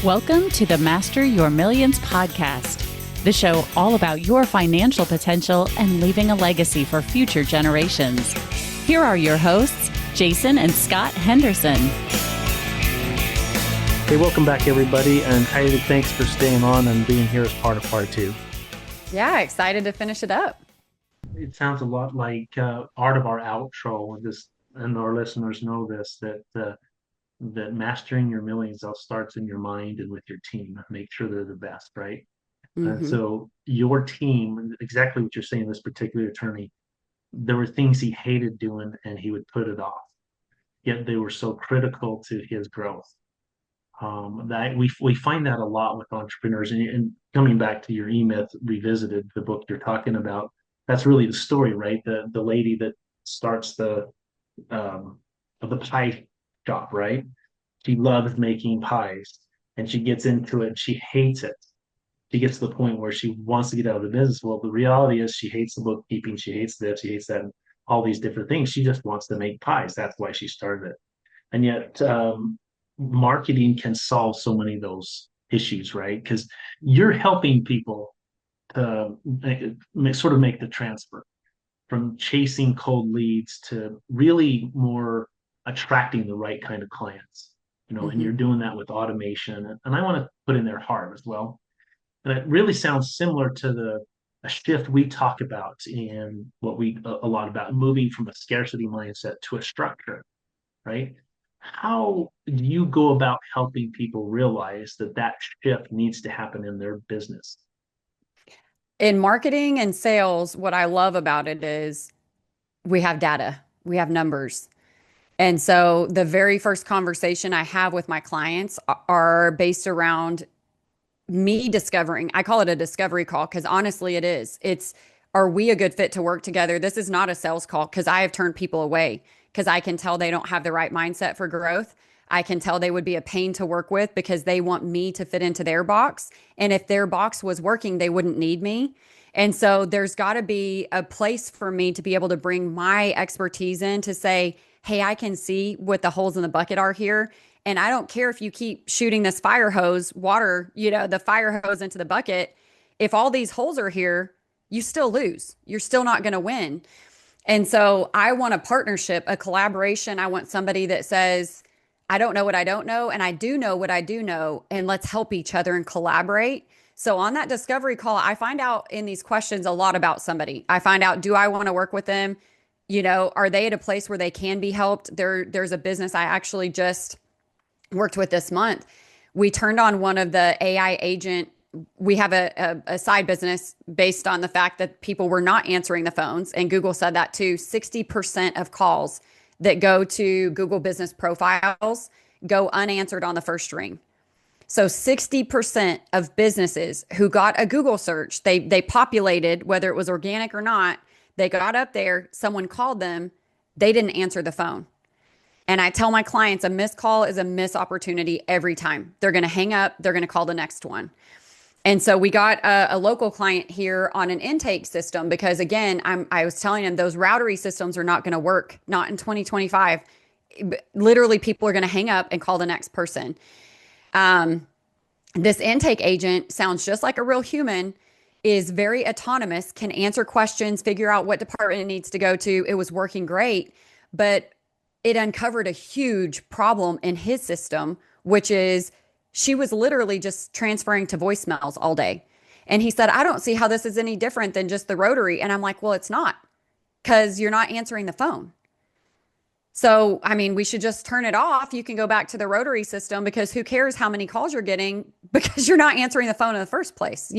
Welcome to the Master Your Millions podcast, the show all about your financial potential and leaving a legacy for future generations. Here are your hosts, Jason and Scott Henderson. Hey, welcome back, everybody, and Heidi, thanks for staying on and being here as part of part two. Yeah, excited to finish it up. It sounds a lot like part of our outro, and our listeners know this, that mastering your millions all starts in your mind and with your team. Make sure they're the best, right? And so your team, exactly what you're saying, this particular attorney, there were things he hated doing and he would put it off. Yet they were so critical to his growth. That we find that a lot with entrepreneurs. And coming back to your E-Myth Revisited, the book you're talking about, that's really the story, right? The lady that starts the pie shop, right? She loves making pies and she gets into it and she hates it. She gets to the point where she wants to get out of the business. Well, the reality is she hates the bookkeeping, she hates this, she hates that, and all these different things. She just wants to make pies. That's why she started it. And yet, marketing can solve so many of those issues, right? Because you're helping people to sort of make the transfer from chasing cold leads to really more attracting the right kind of clients, and you're doing that with automation. And I want to put in there hard as well. And it really sounds similar to a shift we talk about in what we a lot about moving from a scarcity mindset to a structure, right? How do you go about helping people realize that shift needs to happen in their business? In marketing and sales, what I love about it is we have data, we have numbers. And so the very first conversation I have with my clients are based around me discovering, I call it a discovery call because honestly it is. Are we a good fit to work together? This is not a sales call because I have turned people away because I can tell they don't have the right mindset for growth. I can tell they would be a pain to work with because they want me to fit into their box. And if their box was working, they wouldn't need me. And so there's got to be a place for me to be able to bring my expertise in to say, hey, I can see what the holes in the bucket are here. And I don't care if you keep shooting this fire hose, water, the fire hose into the bucket. If all these holes are here, you still lose. You're still not going to win. And so I want a partnership, a collaboration. I want somebody that says, I don't know what I don't know, and I do know what I do know, and let's help each other and collaborate. So on that discovery call, I find out in these questions a lot about somebody. I find out, do I want to work with them? Are they at a place where they can be helped? There's a business I actually just worked with this month. We turned on one of the AI agent. We have a side business based on the fact that people were not answering the phones. And Google said that too. 60% of calls that go to Google business profiles go unanswered on the first ring. So 60% of businesses who got a Google search, they populated, whether it was organic or not, they got up there, someone called them, they didn't answer the phone. And I tell my clients a missed call is a missed opportunity every time. They're going to hang up, they're going to call the next one. And so we got a local client here on an intake system because, again, I was telling them those routery systems are not going to work, not in 2025. Literally, people are going to hang up and call the next person. This intake agent sounds just like a real human, is very autonomous, can answer questions, figure out what department it needs to go to. It was working great, but it uncovered a huge problem in his system, which is she was literally just transferring to voicemails all day. And he said, I don't see how this is any different than just the rotary. And I'm like, well, it's not, because you're not answering the phone. So, we should just turn it off. You can go back to the rotary system because who cares how many calls you're getting because you're not answering the phone in the first place,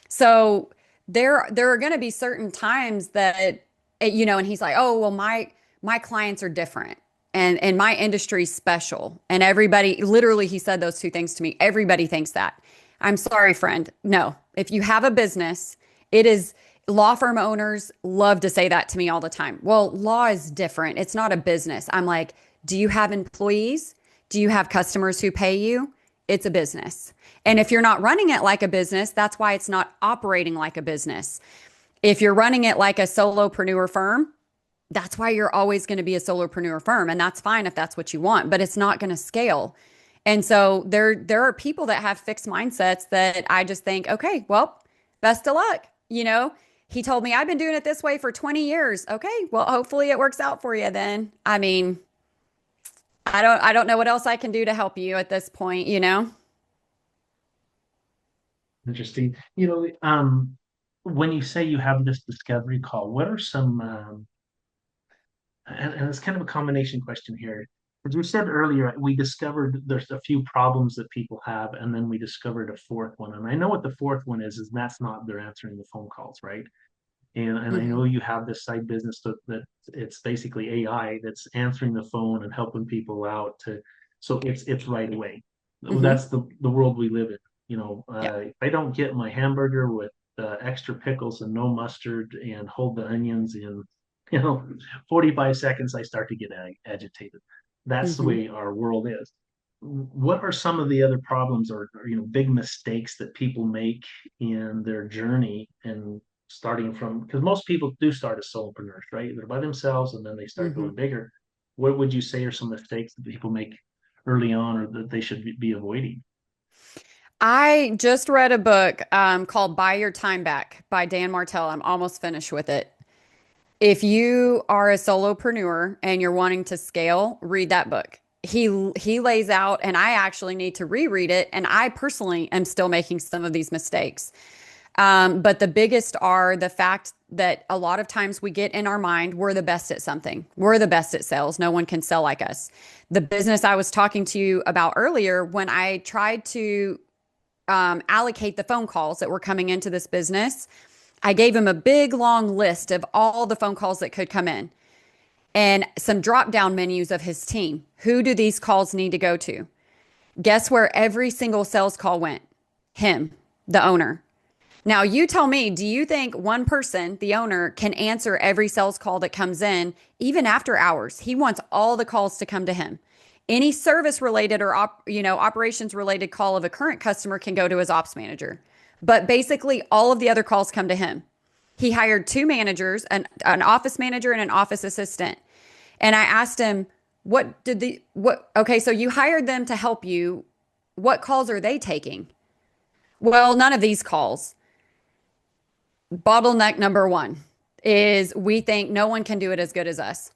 So there are going to be certain times that, and he's like, oh, well, my clients are different. And my industry's special. And everybody, literally, he said those two things to me. Everybody thinks that. I'm sorry, friend. No, if you have a business, it is, law firm owners love to say that to me all the time. Well, law is different. It's not a business. I'm like, do you have employees? Do you have customers who pay you? It's a business. And if you're not running it like a business, that's why it's not operating like a business. If you're running it like a solopreneur firm, that's why you're always going to be a solopreneur firm. And that's fine if that's what you want, but it's not going to scale. And so there are people that have fixed mindsets that I just think, okay, well, best of luck. He told me I've been doing it this way for 20 years. Okay, well, hopefully it works out for you then. I mean, I don't know what else I can do to help you at this point. Interesting. When you say you have this discovery call, what are some and it's kind of a combination question here. As we said earlier, we discovered there's a few problems that people have, and then we discovered a fourth one. And I know what the fourth one is that's not they're answering the phone calls, right? And I know Hmm. you have this side business that it's basically AI that's answering the phone and helping people out so it's right away. Hmm. That's the world we live in. Yeah. If I don't get my hamburger with extra pickles and no mustard and hold the onions in, you know, 45 seconds, I start to get agitated. That's the Hmm. way our world is. What are some of the other problems or big mistakes that people make in their journey and starting from because most people do start as solopreneurs, right? They're by themselves and then they start Hmm. going bigger. What would you say are some mistakes that people make early on or that they should be avoiding? I just read a book called Buy Your Time Back by Dan Martell. I'm almost finished with it. If you are a solopreneur and you're wanting to scale, read that book. He lays out, and I actually need to reread it. And I personally am still making some of these mistakes. But the biggest are the fact that a lot of times we get in our mind, we're the best at something. We're the best at sales. No one can sell like us. The business I was talking to you about earlier, when I tried to allocate the phone calls that were coming into this business, I gave him a big long list of all the phone calls that could come in and some drop down menus of his team. Who do these calls need to go to? Guess where every single sales call went? Him, the owner. Now, you tell me, do you think one person, the owner, can answer every sales call that comes in, even after hours? He wants all the calls to come to him. Any service related or operations related call of a current customer can go to his ops manager. But basically, all of the other calls come to him. He hired two managers, an office manager and an office assistant. And I asked him, okay, so you hired them to help you. What calls are they taking? Well, none of these calls. Bottleneck number one is we think no one can do it as good as us.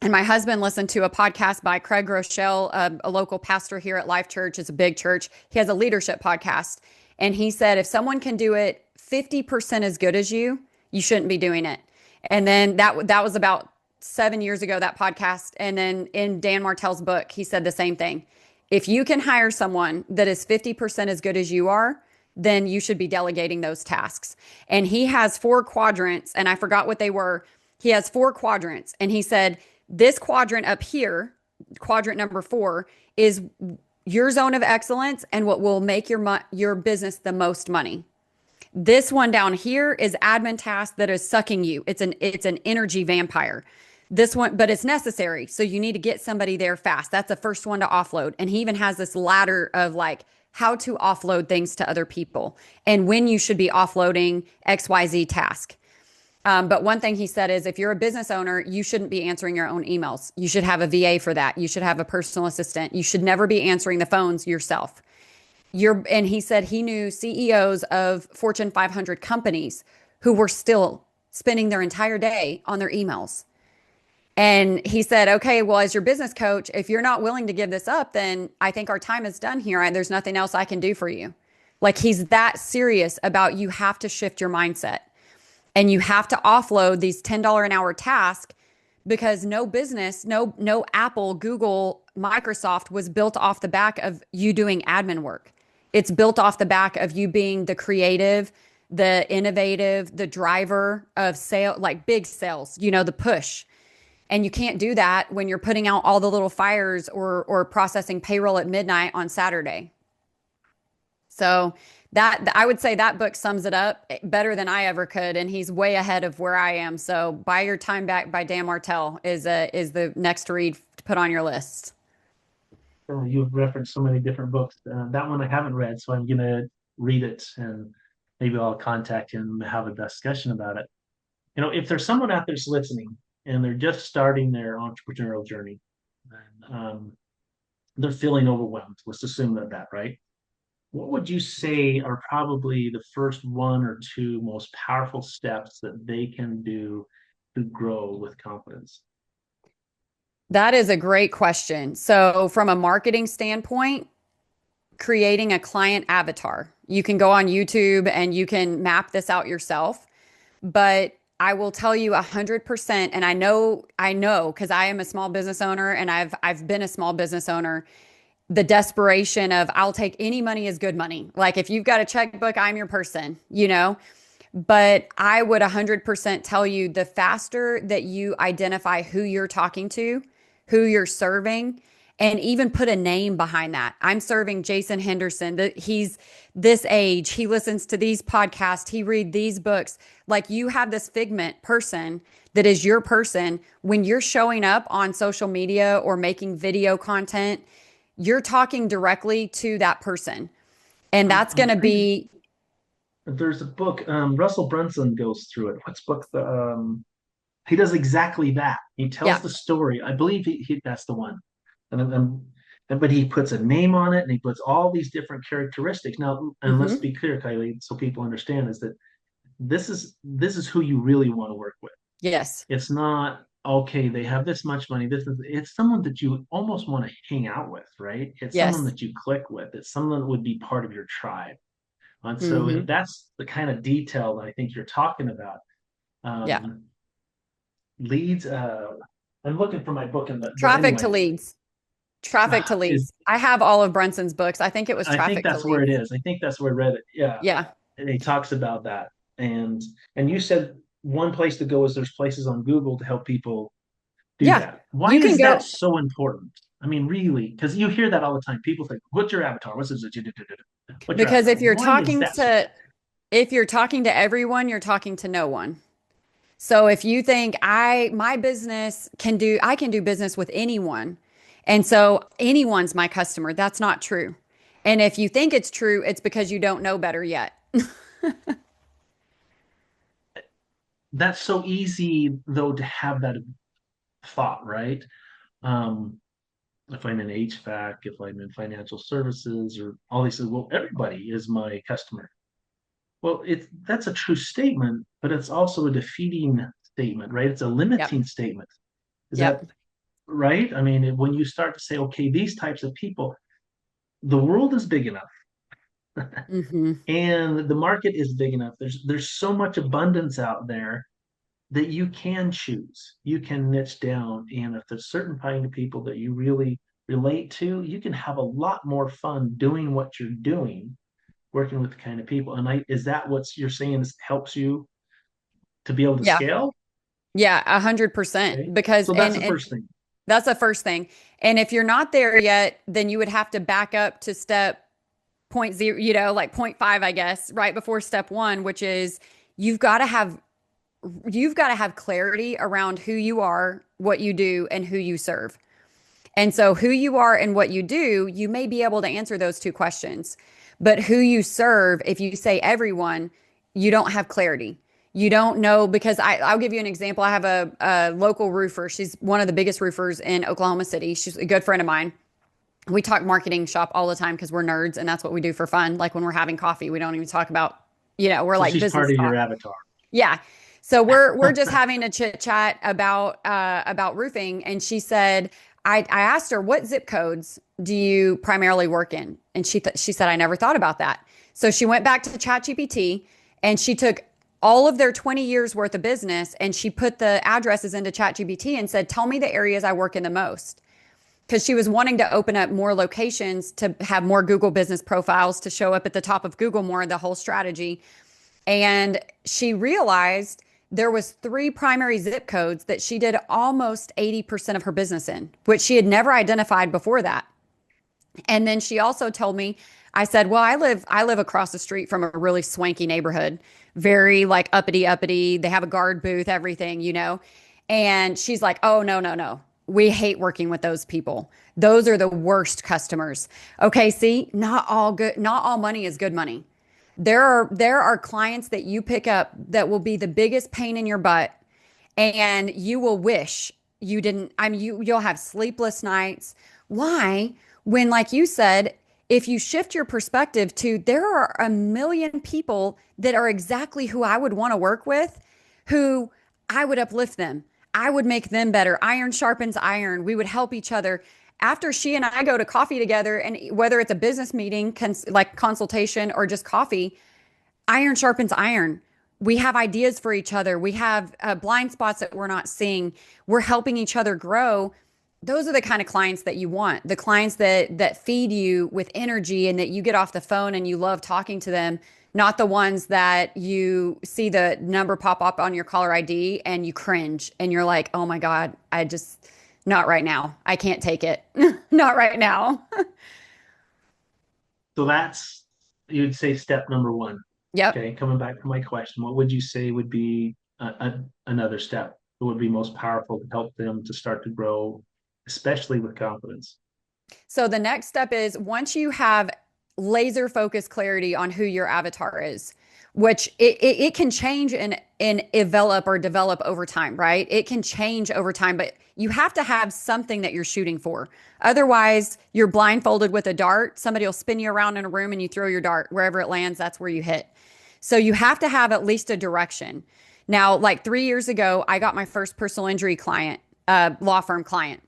And my husband listened to a podcast by Craig Rochelle, a local pastor here at Life Church. It's a big church. He has a leadership podcast. And he said, if someone can do it 50% as good as you shouldn't be doing it. And then that was about 7 years ago, that podcast. And then in Dan Martell's book, he said the same thing. If you can hire someone that is 50% as good as you are, then you should be delegating those tasks. And he has four quadrants, and I forgot what they were. He has four quadrants. And he said, this quadrant up here, quadrant number 4, is your zone of excellence and what will make your business the most money. This one down here is admin task that is sucking you. It's an energy vampire. This one, but it's necessary. So you need to get somebody there fast. That's the first one to offload. And he even has this ladder of like how to offload things to other people and when you should be offloading XYZ task. But one thing he said is if you're a business owner, you shouldn't be answering your own emails. You should have a VA for that. You should have a personal assistant. You should never be answering the phones yourself. And he said he knew CEOs of Fortune 500 companies who were still spending their entire day on their emails. And he said, okay, well, as your business coach, if you're not willing to give this up, then I think our time is done here. There's nothing else I can do for you. Like he's that serious about you have to shift your mindset and you have to offload these $10 an hour tasks because no business, no Apple, Google, Microsoft was built off the back of you doing admin work. It's built off the back of you being the creative, the innovative, the driver of sale, like big sales, the push. And you can't do that when you're putting out all the little fires or processing payroll at midnight on Saturday. So that I would say that book sums it up better than I ever could, and he's way ahead of where I am. So Buy Your Time Back by Dan Martell is the next read to put on your list. You've referenced so many different books. That one I haven't read, so I'm gonna read it and maybe I'll contact him and have a discussion about it. If there's someone out there that's listening and they're just starting their entrepreneurial journey, um, they're feeling overwhelmed. Let's assume that, right? What would you say are probably the first one or two most powerful steps that they can do to grow with confidence? That is a great question. So, from a marketing standpoint, creating a client avatar. You can go on YouTube and you can map this out yourself, but I will tell you 100%, and I know because I am a small business owner and I've been a small business owner, the desperation of I'll take any money is good money. Like if you've got a checkbook, I'm your person, you know? But I would 100% tell you the faster that you identify who you're talking to, who you're serving, and even put a name behind that. I'm serving Jason Henderson. He's this age. He listens to these podcasts. He read these books. Like you have this figment person that is your person. When you're showing up on social media or making video content, you're talking directly to that person. And that's I'm going to trying to, be, there's a book, Russell Brunson goes through it. What's book he does exactly that. He tells yeah. the story. I believe that's the one. But he puts a name on it and he puts all these different characteristics. Now, and let's Hmm. be clear, Kylie, so people understand is that this is who you really want to work with. Yes. It's not okay, they have this much money. It's someone that you almost want to hang out with, right? It's someone Yes. that you click with. It's someone that would be part of your tribe. And so Hmm. that's the kind of detail that I think you're talking about. Yeah. Um, leads. I'm looking for my book but Traffic to anyway, leads. Traffic to is leads. I have all of Brunson's books. I think it was I think Traffic to that's where it Leads. is. I think that's where I read it. Yeah, Yeah. and he talks about that. And you said one place to go is there's places on Google to help people do Yeah. that. Why You can is that go so important? I mean, really, because you hear that all the time. People think, "What's your avatar? What's your because avatar?" Why is that so important? if you're talking to everyone, you're talking to no one. So if you think my business I can do business with anyone. And so anyone's my customer, that's not true. And if you think it's true, it's because you don't know better yet. That's so easy though to have that thought, right? Um, if I'm in HVAC, if I'm in financial services, or all these, well, everybody is my customer. Well, that's a true statement, but it's also a defeating statement, right? It's a Yep. limiting statement. Is that Yep. right? I mean, when you start to say, okay, these types of people, the world is big enough Hmm. and the market is big enough. There's so much abundance out there that you can choose. You can niche down, and if there's certain kind of people that you really relate to, you can have a lot more fun doing what you're doing, working with the kind of people. And is that what you're saying helps you to be able to Yeah. scale? Yeah, 100%. Okay. Because So that's the and first thing. that's the first thing. And if you're not there yet, then you would have to back up to step point zero, like point five, I guess, right before step one, which is you've got to have you've got to have clarity around who you are, what you do, and who you serve. And so, who you are and what you do, you may be able to answer those two questions. But who you serve, if you say everyone, you don't have clarity. You don't know because I'll give you an example. I have a local roofer. She's one of the biggest roofers in Oklahoma City. She's a good friend of mine. We talk marketing shop all the time because we're nerds and that's what we do for fun. Like when we're having coffee, we don't even talk about, we're So like she's part business of your talk. avatar. Yeah. So we're just having a chit chat about roofing, and she said I asked her what zip codes do you primarily work in, and she said I never thought about that. So she went back to ChatGPT and she took all of their 20 years worth of business and she put the addresses into ChatGPT and said, "Tell me the areas I work in the most." Because she was wanting to open up more locations to have more Google business profiles to show up at the top of Google more, the whole strategy. And she realized there was three primary zip codes that she did almost 80% of her business in, which she had never identified before that. And then she also told me, I said, "Well, I live across the street from a really swanky neighborhood, very like uppity. They have a guard booth, everything." And she's like, "Oh, no, no, no. We hate working with those people. Those are the worst customers." Okay, see, not all money is good money. There are clients that you pick up that will be the biggest pain in your butt, and you will wish you didn't. I mean, you'll have sleepless nights. Why When, like you said, if you shift your perspective to there are a million people that are exactly who I would want to work with, who I would uplift them. I would make them better. Iron sharpens iron. We would help each other. After she and I go to coffee together, and whether it's a business meeting, like consultation or just coffee, iron sharpens iron. We have ideas for each other. We have blind spots that we're not seeing. We're helping each other grow. Those are the kind of clients that you want. The clients that feed you with energy and that you get off the phone and you love talking to them, not the ones that you see the number pop up on your caller ID and you cringe and you're like, "Oh my God, I just not right now. I can't take it. Not right now." So that's, you'd say, step number one. Yep. Okay, coming back to my question, what would you say would be another step that would be most powerful to help them to start to grow, especially with confidence? So the next step is once you have laser focused clarity on who your avatar is, which it can change and develop over time, right? It can change over time, but you have to have something that you're shooting for. Otherwise, you're blindfolded with a dart. Somebody will spin you around in a room and you throw your dart. Wherever it lands, that's where you hit. So you have to have at least a direction. Now, like 3 years ago, I got my first personal injury client, law firm client.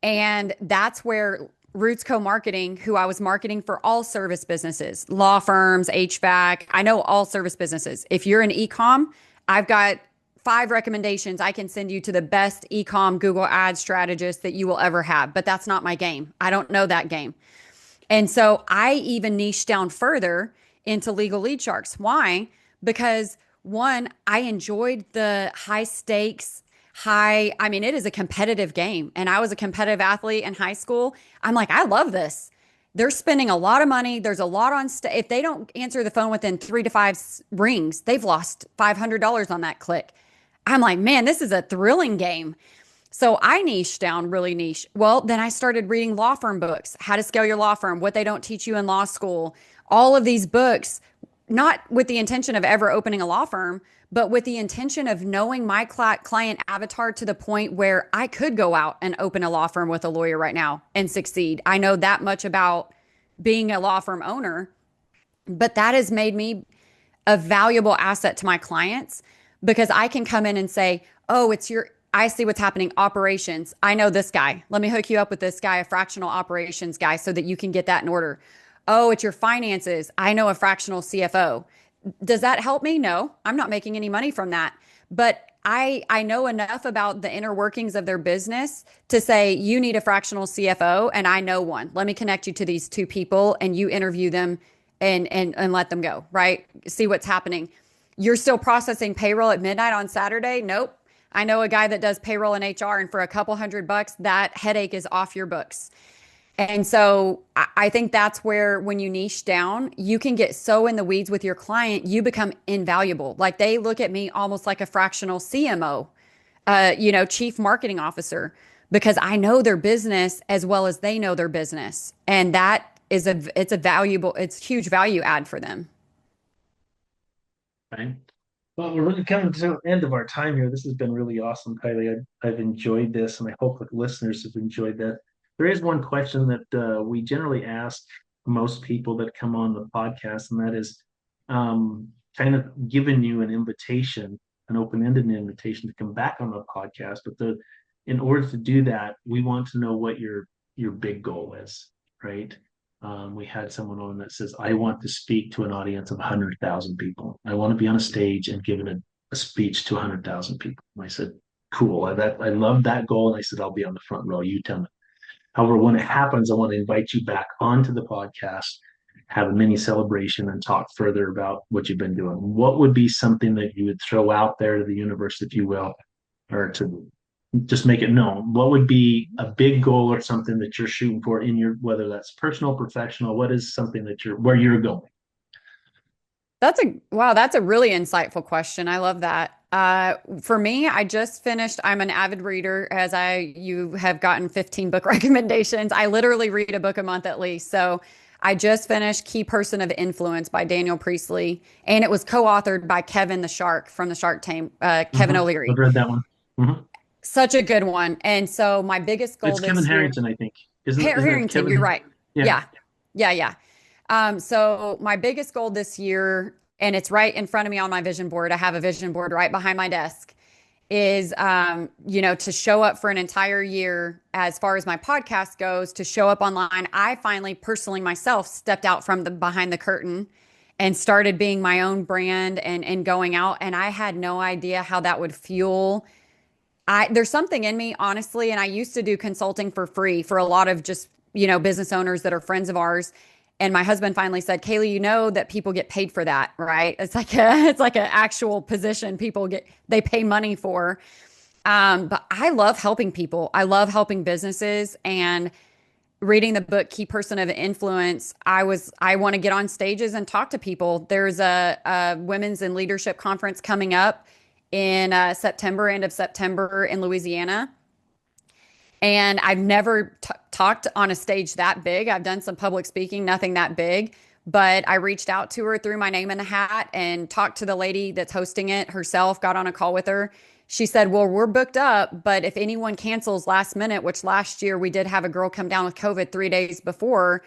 And that's where Roots Co-Marketing, who I was marketing for all service businesses, law firms, HVAC, I know all service businesses. If you're an e-com, I've got 5 recommendations. I can send you to the best e-com Google Ads strategist that you will ever have, but that's not my game. I don't know that game. And so I even niched down further into legal lead sharks. Why? Because one, I enjoyed the high stakes, I mean, it is a competitive game. And I was a competitive athlete in high school. I'm like, I love this. They're spending a lot of money. There's a lot on if they don't answer the phone within 3 to 5 rings, they've lost $500 on that click. I'm like, man, this is a thrilling game. So I niched down really niche. Well, then I started reading law firm books, how to scale your law firm, what they don't teach you in law school, all of these books, not with the intention of ever opening a law firm, but with the intention of knowing my client avatar to the point where I could go out and open a law firm with a lawyer right now and succeed. I know that much about being a law firm owner, but that has made me a valuable asset to my clients because I can come in and say, oh, I see what's happening. Operations. I know this guy. Let me hook you up with this guy, a fractional operations guy, so that you can get that in order. Oh, it's your finances. I know a fractional CFO. Does that help me? No, I'm not making any money from that. But I know enough about the inner workings of their business to say, you need a fractional CFO and I know one. Let me connect you to these 2 people and you interview them and let them go, right? See what's happening. You're still processing payroll at midnight on Saturday? Nope. I know a guy that does payroll and HR, and for a couple $100, that headache is off your books. And so I think that's where when you niche down, you can get so in the weeds with your client, you become invaluable. Like they look at me almost like a fractional CMO, chief marketing officer, because I know their business as well as they know their business. And that is it's huge value add for them. Right. Well, we're really coming to the end of our time here. This has been really awesome, Kylie. I've enjoyed this, and I hope that listeners have enjoyed that. There is one question that we generally ask most people that come on the podcast, and that is kind of giving you an invitation, an open-ended invitation to come back on the podcast. But in order to do that, we want to know what your big goal is, right? We had someone on that says, I want to speak to an audience of 100,000 people. I want to be on a stage and giving a speech to 100,000 people. And I said, cool. I love that goal. And I said, I'll be on the front row. You tell me. However, when it happens, I want to invite you back onto the podcast, have a mini celebration, and talk further about what you've been doing. What would be something that you would throw out there to the universe, if you will, or to just make it known? What would be a big goal or something that you're shooting for in your, whether that's personal, professional? What is something that where you're going? That's a really insightful question. I love that. For me, I just finished, I'm an avid reader, as you have gotten 15 book recommendations. I literally read a book a month at least. So I just finished Key Person of Influence by Daniel Priestley, and it was co-authored by Kevin the Shark from the Shark Tank, Kevin O'Leary. I've read that one. Such a good one. And so my biggest goal It's Kevin Harrington, I think. Isn't that Harrington, Kevin? you're right. Yeah. Yeah. Yeah. So my biggest goal this year, and it's right in front of me on my vision board. I have a vision board right behind my desk, is to show up for an entire year as far as my podcast goes, to show up online. I finally personally myself stepped out from the behind the curtain and started being my own brand and going out. And I had no idea how that would fuel. There's something in me, honestly, and I used to do consulting for free for a lot of just, business owners that are friends of ours. And my husband finally said, Kaylee, you know that people get paid for that, right? It's like an actual position they pay money for. But I love helping people. I love helping businesses, and reading the book Key Person of Influence, I want to get on stages and talk to people. There's a women's in leadership conference coming up in September, end of September in Louisiana. And I've never talked on a stage that big. I've done some public speaking, nothing that big, but I reached out to her, threw my name in the hat, and talked to the lady that's hosting it herself, got on a call with her. She said, well, we're booked up, but if anyone cancels last minute, which last year we did have a girl come down with COVID 3 days before,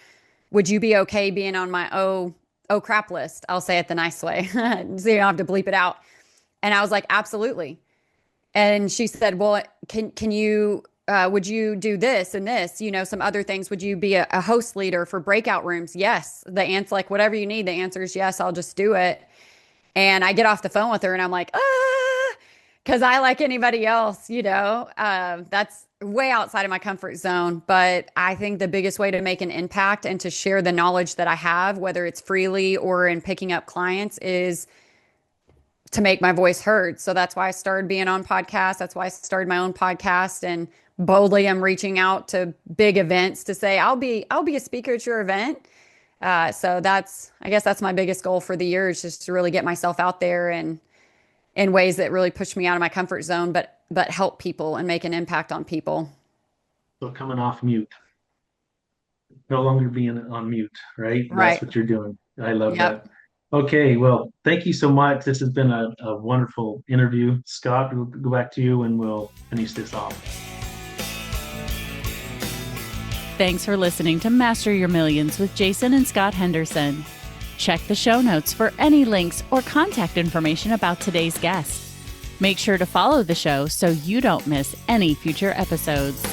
would you be okay being on my oh crap list? I'll say it the nice way, so you don't have to bleep it out. And I was like, absolutely. And she said, well, can you, would you do this and this, some other things? Would you be a host leader for breakout rooms? Yes. The answer, like whatever you need, the answer is yes, I'll just do it. And I get off the phone with her and I'm like, because I, like anybody else, that's way outside of my comfort zone. But I think the biggest way to make an impact and to share the knowledge that I have, whether it's freely or in picking up clients, is to make my voice heard. So that's why I started being on podcasts. That's why I started my own podcast, and boldly I'm reaching out to big events to say, I'll be a speaker at your event. So I guess that's my biggest goal for the year, is just to really get myself out there and in ways that really push me out of my comfort zone, but help people and make an impact on people. So coming off mute, no longer being on mute, right? Right. That's what you're doing. I love that. Okay, well, thank you so much. This has been a wonderful interview. Scott, we'll go back to you and we'll finish this off. Thanks for listening to Master Your Millions with Jason and Scott Henderson. Check the show notes for any links or contact information about today's guest. Make sure to follow the show so you don't miss any future episodes.